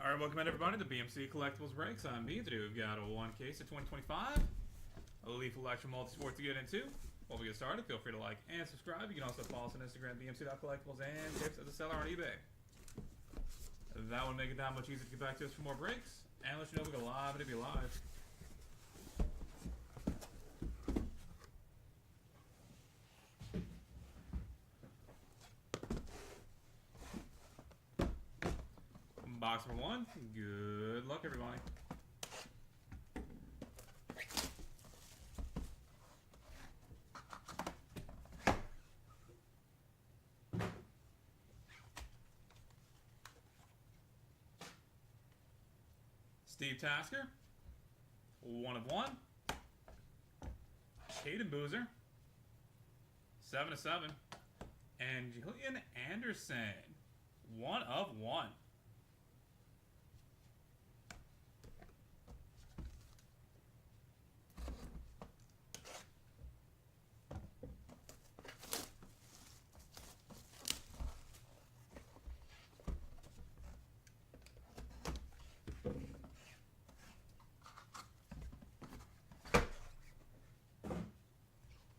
Alright, welcome in everybody to BMC Collectibles Breaks. I'm B. Today we've got a one case of 2025. A lethal action multi-sport to get into. Before we get started, feel free to like and subscribe. You can also follow us on Instagram, bmc.collectibles, and tips as a seller on eBay. That would make it that much easier to get back to us for more breaks. And let you know we go live, it'll be live. Box number one. Good luck, everybody. Steve Tasker. 1 of 1. Caden Boozer. 7 of 7. And Julian Anderson. 1 of 1.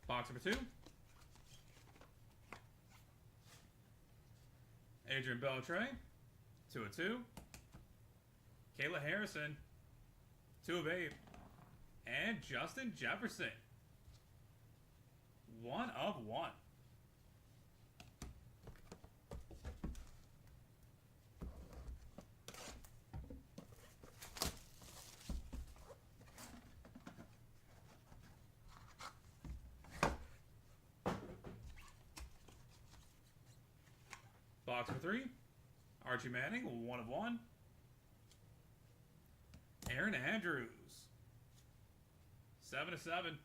Box number 2. Adrian Beltre, 2 of 2. Kayla Harrison, 2 of 8. And Justin Jefferson, 1 of 1. Box number 3. Archie Manning, 1 of 1. Aaron Andrews, 7 of 7.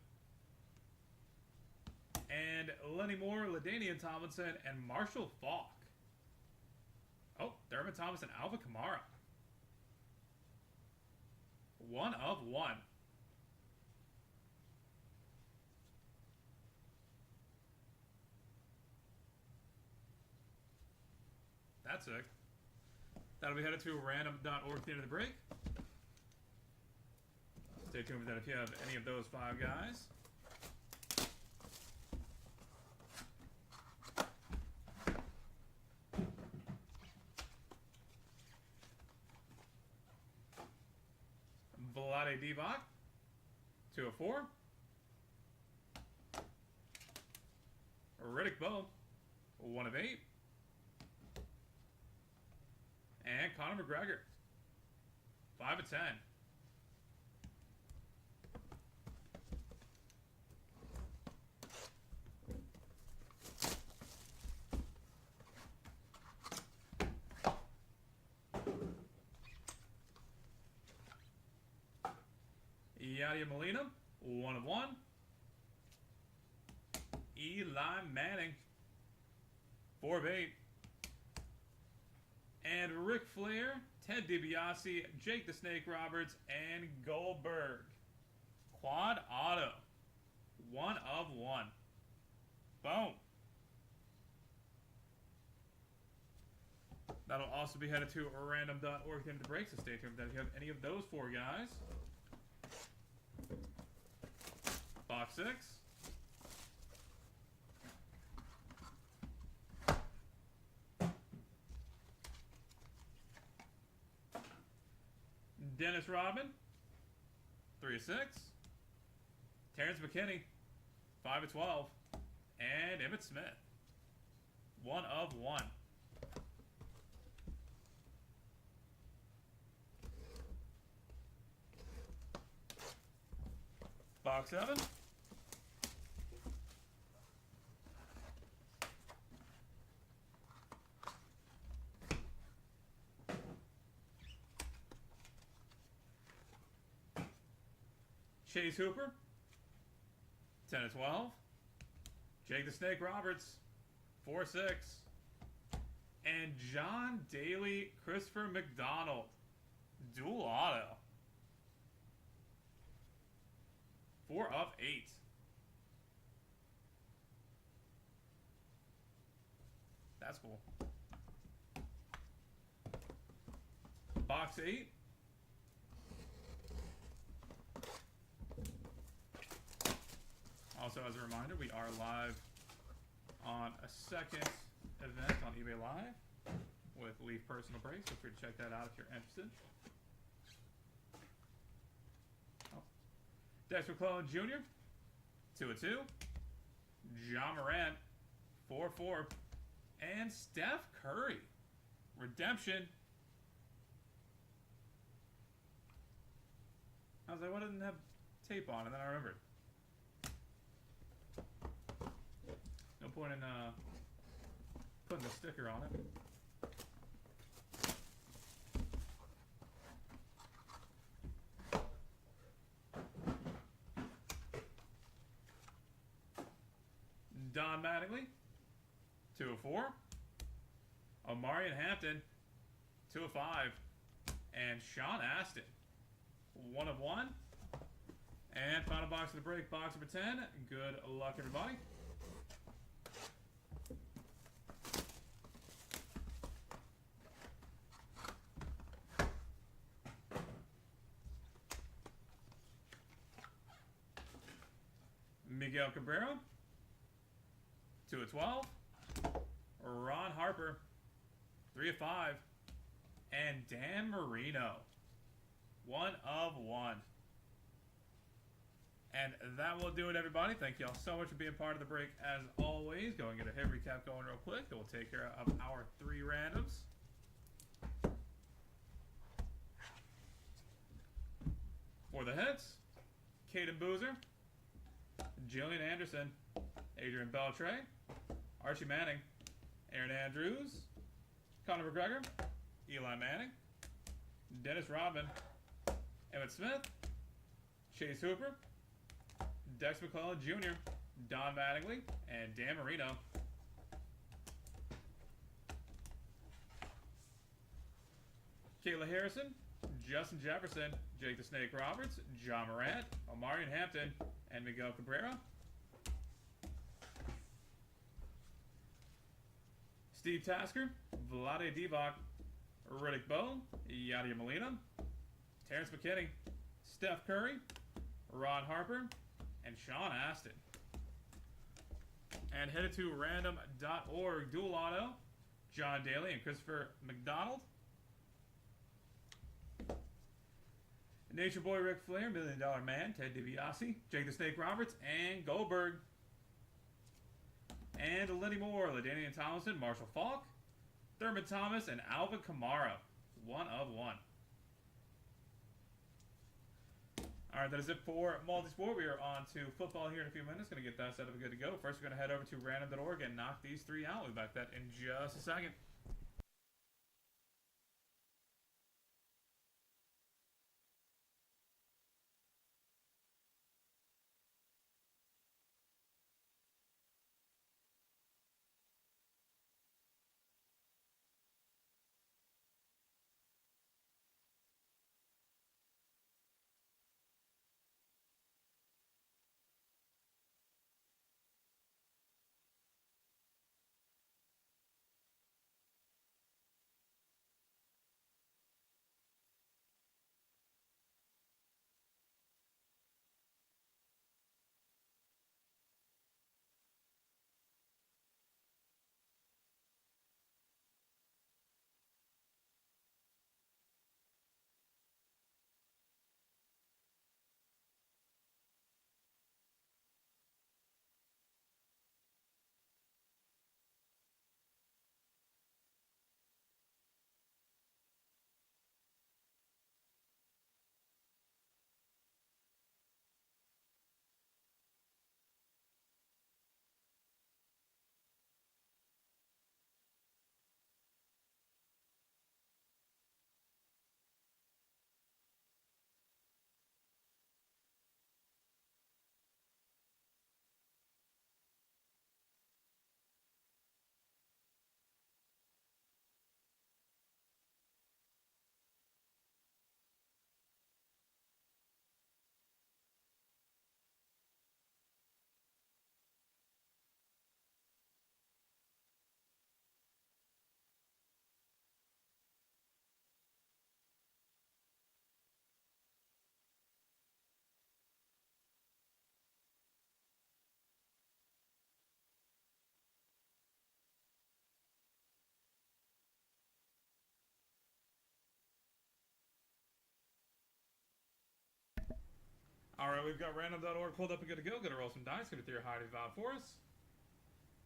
And Lenny Moore, LaDainian Tomlinson, and Marshall Faulk. Oh, Thurman Thomas and Alvin Kamara, 1 of 1. That's sick. That'll be headed to random.org at the end of the break. Stay tuned for that if you have any of those 5 guys. Vlade Divac, 2 of 4. Riddick Bowe, 1 of 8. And Conor McGregor, 5 of 10. Yadier Molina, 1 of 1. Eli Manning, 4 of 8. And Ric Flair, Ted DiBiase, Jake the Snake Roberts, and Goldberg. Quad auto, 1 of 1. Boom. That'll also be headed to random.org at the end of the break, so stay tuned for that if you have any of those 4 guys. Box 6. Dennis Rodman, 3 of 6. Terrence McKinney, 5 of 12. And Emmitt Smith, 1 of 1. Box 7. Chase Hooper, 10 of 12. Jake the Snake Roberts, 4 of 6. And John Daly, Christopher McDonald, dual auto, 4 of 8. That's cool. box 8. Also, as a reminder, we are live on a second event on eBay Live with Leaf Personal Breaks. Feel free to check that out if you're interested. Oh. Dexter McClellan Jr. 2/2. John Morant 4/4. And Steph Curry. Redemption. I was like, why didn't it have tape on? And then I remembered. No point in putting the sticker on it. Don Mattingly, 2/4. Omarion Hampton, 2/5. And Sean Astin, 1/1. And final box of the break, box number 10. Good luck, everybody. Miguel Cabrera, 2/12. Ron Harper, 3/5. And Dan Marino, 1/1. And that will do it, everybody. Thank you all so much for being part of the break as always. Go and get a hit recap going real quick. Then we'll take care of our 3 randoms. For the hits, Caden Boozer, Jillian Anderson, Adrian Beltre, Archie Manning, Aaron Andrews, Conor McGregor, Eli Manning, Dennis Rodman, Emmett Smith, Chase Hooper, Dex McClellan Jr., Don Mattingly, and Dan Marino. Kayla Harrison, Justin Jefferson, Jake the Snake Roberts, John Morant, Omarion Hampton, and Miguel Cabrera. Steve Tasker, Vlade Divac, Riddick Bowe, Yadier Molina, Terrence McKinney, Steph Curry, Ron Harper, and Sean Astin. And headed to random.org, dual auto, John Daly and Christopher McDonald. Nature Boy Ric Flair, $1 Million Man, Ted DiBiase, Jake the Snake Roberts, and Goldberg. And Lenny Moore, LaDainian Tomlinson, Marshall Falk, Thurman Thomas, and Alvin Kamara, 1/1. Alright, that is it for multi-sport. We are on to football here in a few minutes. Going to get that set up good to go. First, we're going to head over to random.org and knock these 3 out. We'll be back that in just a second. All right, we've got random.org pulled up and good to go. Gonna roll some dice. Gonna throw your high vibe for us.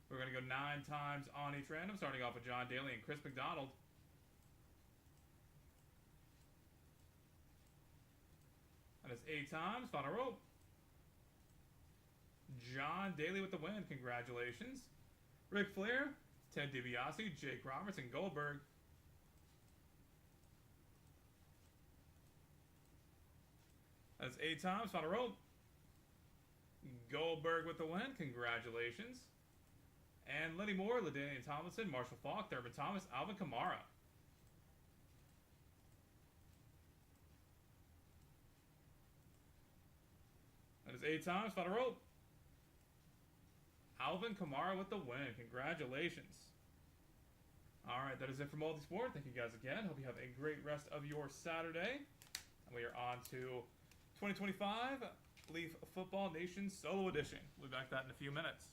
We're gonna go 9 times on each random, starting off with John Daly and Chris McDonald. That is 8 times. Final roll. John Daly with the win. Congratulations. Ric Flair, Ted DiBiase, Jake Roberts, and Goldberg. That's 8 times. Final roll. Goldberg with the win. Congratulations. And Lenny Moore, LaDainian Tomlinson, Marshall Faulk, Thurman Thomas, Alvin Kamara. That is 8 times. Final roll. Alvin Kamara with the win. Congratulations. Alright, that is it for Multisport. Thank you guys again. Hope you have a great rest of your Saturday. And we are on to 2025 Leaf Football Nation Solo Edition. We'll be back to that in a few minutes.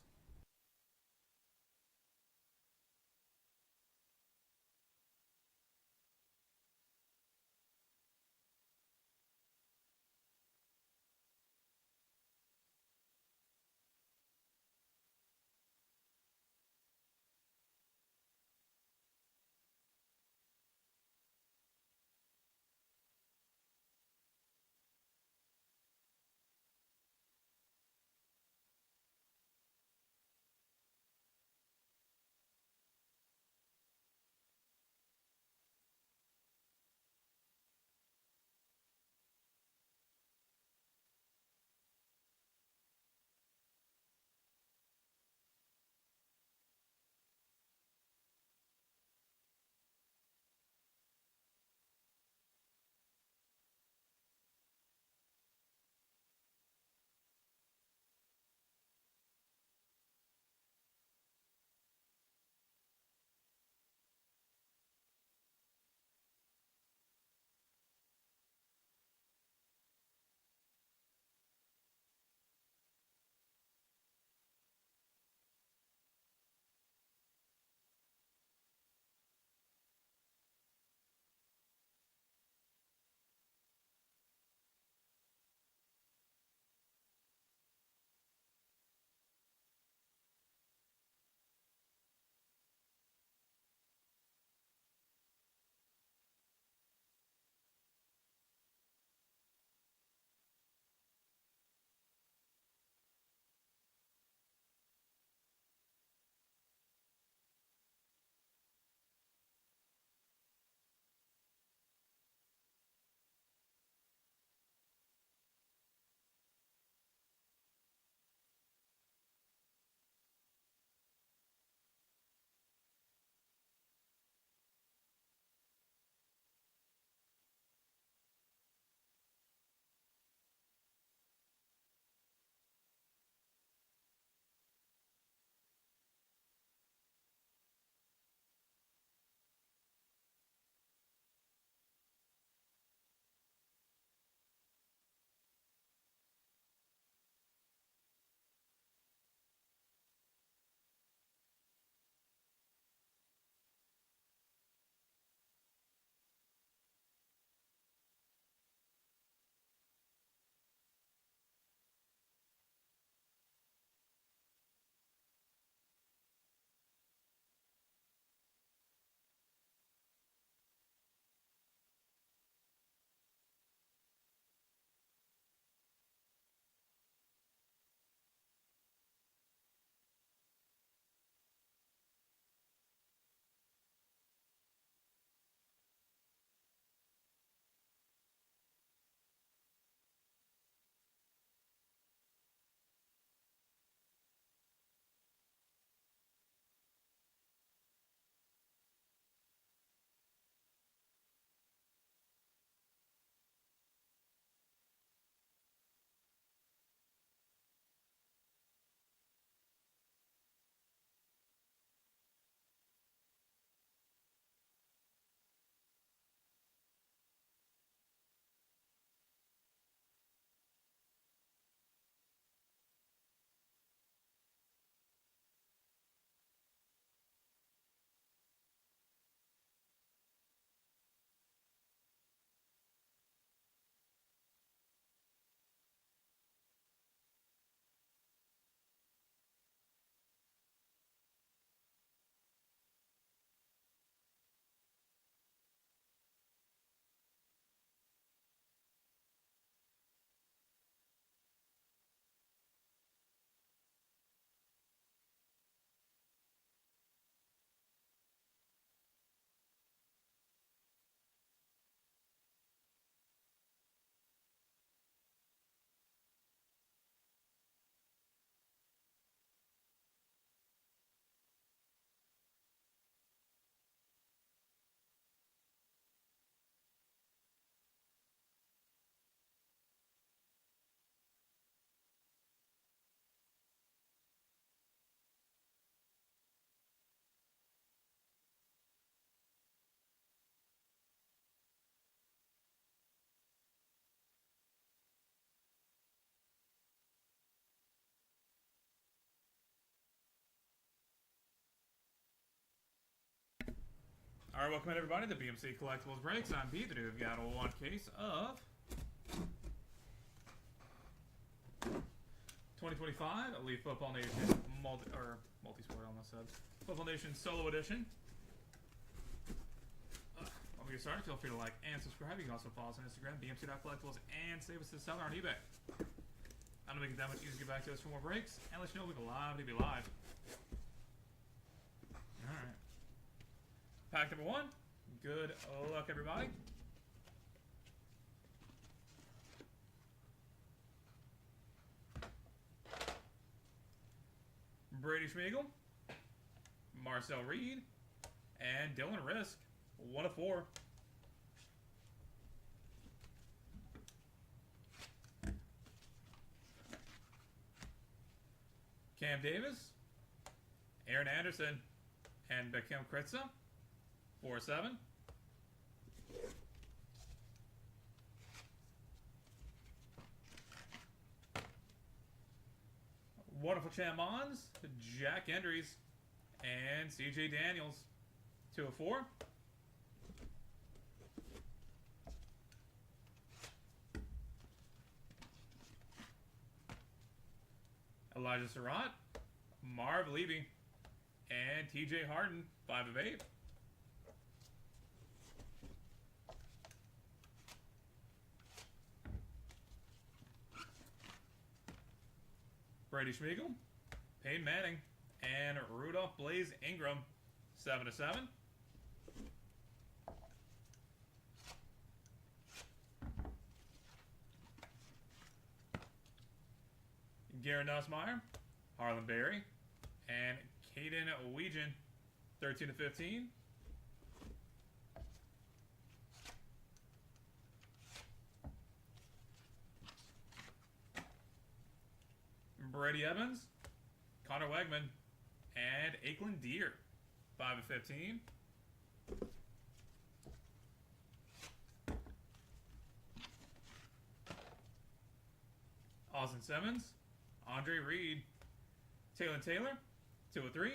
Alright, welcome in everybody to BMC Collectibles Breaks. I'm Pete. Today we've got one case of 2025 Elite Football Nation multi-sport, I almost said. Football Nation Solo Edition. When we get started, feel free to like and subscribe. You can also follow us on Instagram, BMC.collectibles, and save us to the seller on eBay. I'm going to make it that much easier to get back to us for more breaks, and let you know we can live to be live. Alright. Pack number 1. Good luck, everybody. Brady Schmiegel, Marcel Reed, and Dylan Risk. 1 of 4. Cam Davis, Aaron Anderson, and Beckham Kritza. 4 of 7. Wonderful Chamons, Jack Endries, and CJ Daniels. 2 of 4. Elijah Surratt, Marv Levy, and TJ Harden. 5 of 8. Brady Schmiegel, Peyton Manning, and Rudolph Blaze Ingram. 7 of 7. Garen Nussmeier, Harlan Berry, and Caden Weegan. 13 of 15. Brady Evans, Connor Wegman, and Akelin Deer. 5 of 15. Austin Simmons, Andre Reed, Taylor Taylor. 2 of 3.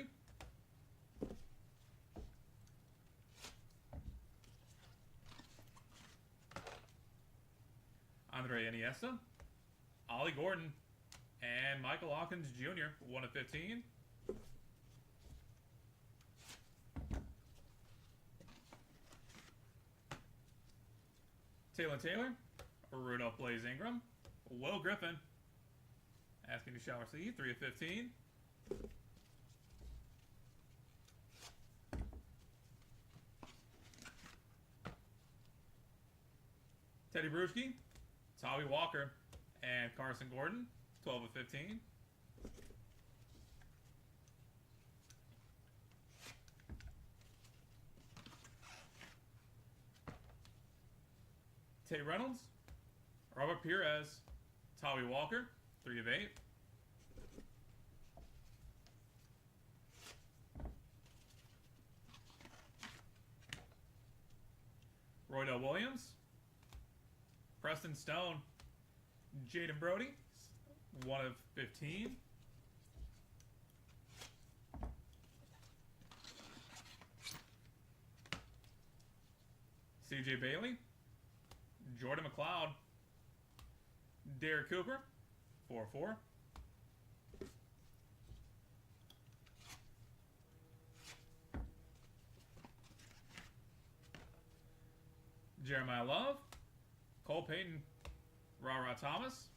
Andre Iniesta, Ollie Gordon, and Michael Hawkins Jr. 1 of 15. Taylor Taylor, Rudolph Blaze Ingram, Will Griffin, asking to shower C. 3 of 15. Teddy Bruschi, Tawi Walker, and Carson Gordon. 12 of 15. Tay Reynolds, Robert Perez, Tawi Walker. 3 of 8. Roydell Williams, Preston Stone, Jaden Brody. 1 of 15. CJ Bailey, Jordan McLeod, Derek Cooper. 4 of 4. Jeremiah Love, Cole Payton, Ra Thomas.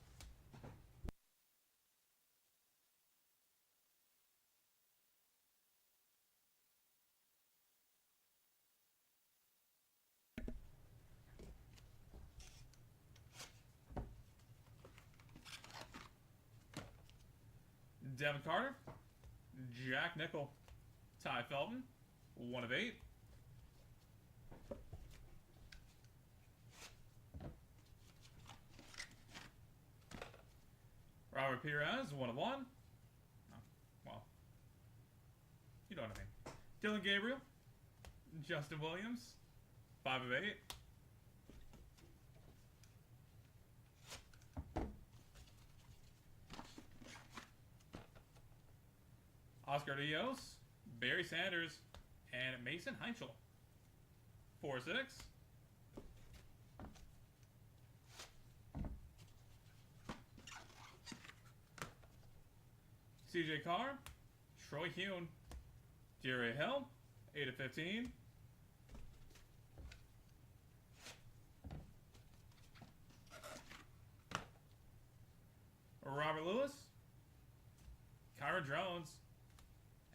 Devin Carter, Jack Nickel, Ty Felton. 1 of 8. Robert Perez. 1 of 1. Oh, well, you know what I mean. Dylan Gabriel, Justin Williams. 5 of 8. Oscar Dios, Barry Sanders, and Mason Heinchel. 4/6. CJ Carr, Troy Hune, Jerry Hill, 8/15. Robert Lewis, Kyron Jones,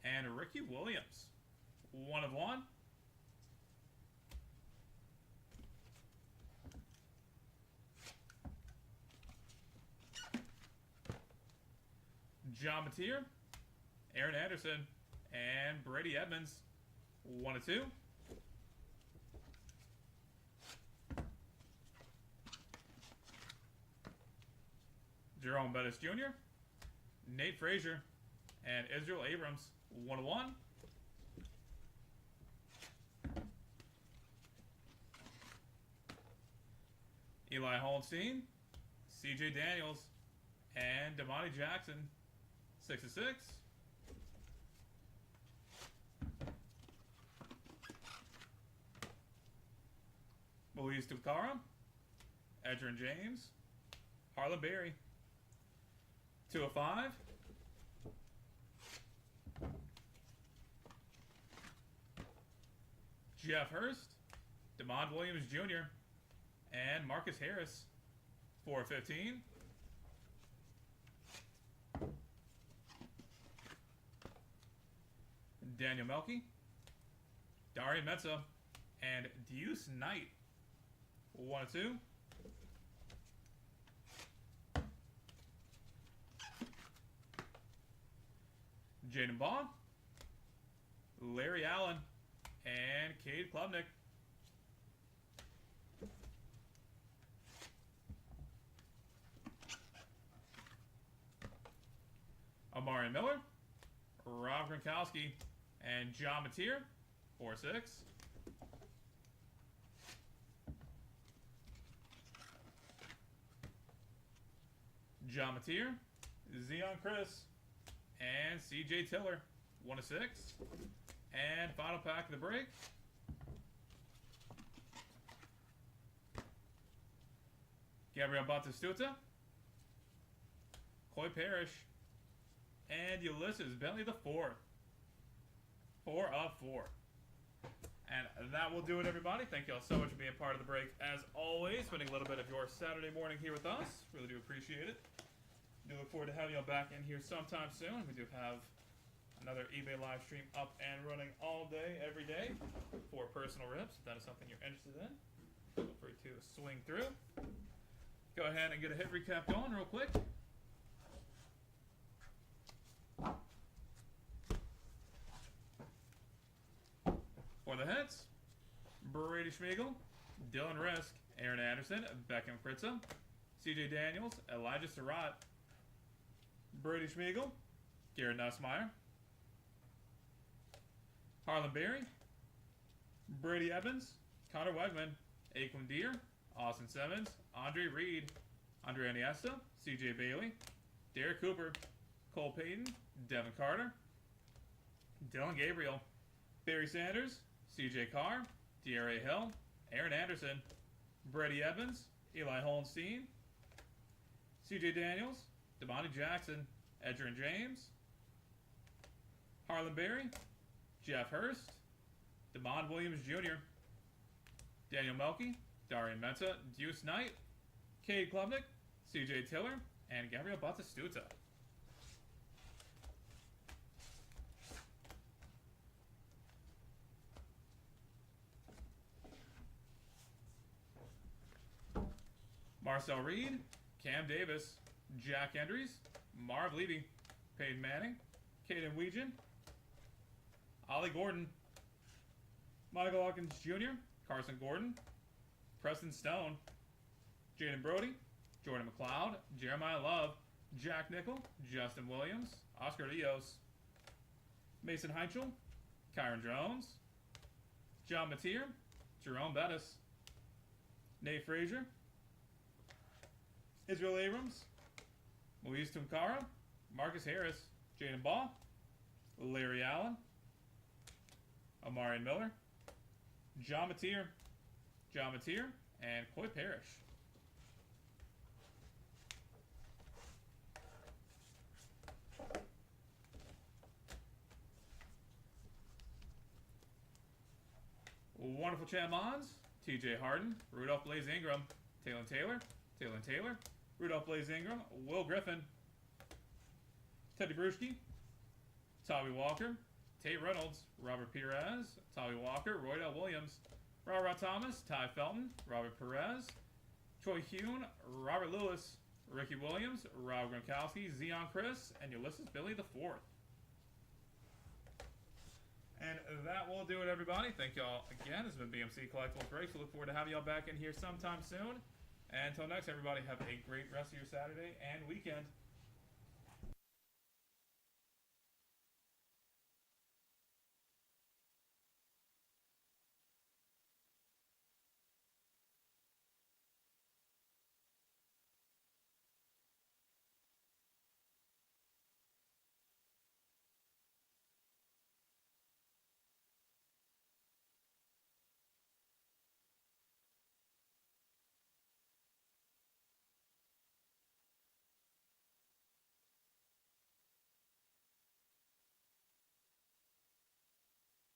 and Ricky Williams. 1/1. John Mateer, Aaron Anderson, and Brady Edmonds. 1/2. Jerome Bettis Jr., Nate Frazier, and Israel Abrams. 1/1. Eli Holstein, CJ Daniels, and Damani Jackson. 6/6. Luis Tucara, Edgerrin James, Harlan Berry. 2/5. Jeff Hurst, DeMond Williams Jr., and Marcus Harris. 4/15. Daniel Melky, Darian Metza, and Deuce Knight. 1/2. Jaden Baugh, Larry Allen, and Cade Klubnik. Amari Miller, Rob Gronkowski, and John Mateer. 4/6. John Mateer, Zion Chris, and CJ Tiller. 1/6. And final pack of the break. Gabriel Batistuta, Coy Parrish, and Ulysses Bentley the 4th. 4/4. And that will do it, everybody. Thank you all so much for being part of the break. As always, spending a little bit of your Saturday morning here with us. Really do appreciate it. Do look forward to having you all back in here sometime soon. We do have another eBay live stream up and running all day, every day for personal rips. If that is something you're interested in, feel free to swing through. Go ahead and get a hit recap going real quick. For the hits, Brady Schmiegel, Dylan Risk, Aaron Anderson, Beckham Kritza, CJ Daniels, Elijah Surratt, Brady Schmiegel, Garrett Nussmeier, Harlan Berry, Brady Evans, Connor Wegman, Aquin Deere, Austin Simmons, Andre Reed, Andre Iniesta, CJ Bailey, Derek Cooper, Cole Payton, Devin Carter, Dylan Gabriel, Barry Sanders, CJ Carr, DRA Hill, Aaron Anderson, Brady Evans, Eli Holstein, CJ Daniels, Damani Jackson, Edgerrin James, Harlan Berry, Jeff Hurst, DeMond Williams Jr., Daniel Melky, Darian Metza, Deuce Knight, Cade Klubnik, CJ Tiller, and Gabriel Batistuta. Marcel Reed, Cam Davis, Jack Endries, Marv Levy, Peyton Manning, Caden Weegan, Ollie Gordon, Michael Hawkins Jr., Carson Gordon, Preston Stone, Jaden Brody, Jordan McLeod, Jeremiah Love, Jack Nickel, Justin Williams, Oscar Rios, Mason Heinchel, Kyron Jones, John Mateer, Jerome Bettis, Nate Frazier, Israel Abrams, Luis Tucara, Marcus Harris, Jaden Baugh, Larry Allen, Amari Miller, John Mateer, and Coy Parrish. Wonderful Chad Mons, TJ Harden, Rudolph Blaze Ingram, Taylor Taylor, Rudolph Blaze Ingram, Will Griffin, Teddy Bruschi, Tommy Walker, Tate Reynolds, Robert Perez, Tommy Walker, Roydell Williams, Robert Thomas, Ty Felton, Robert Perez, Troy Hune, Robert Lewis, Ricky Williams, Rob Gronkowski, Zion Chris, and Ulysses Billy the Fourth. And that will do it, everybody. Thank y'all again. This has been BMC Collectibles Breaks. We look forward to having y'all back in here sometime soon. And until next, everybody, have a great rest of your Saturday and weekend.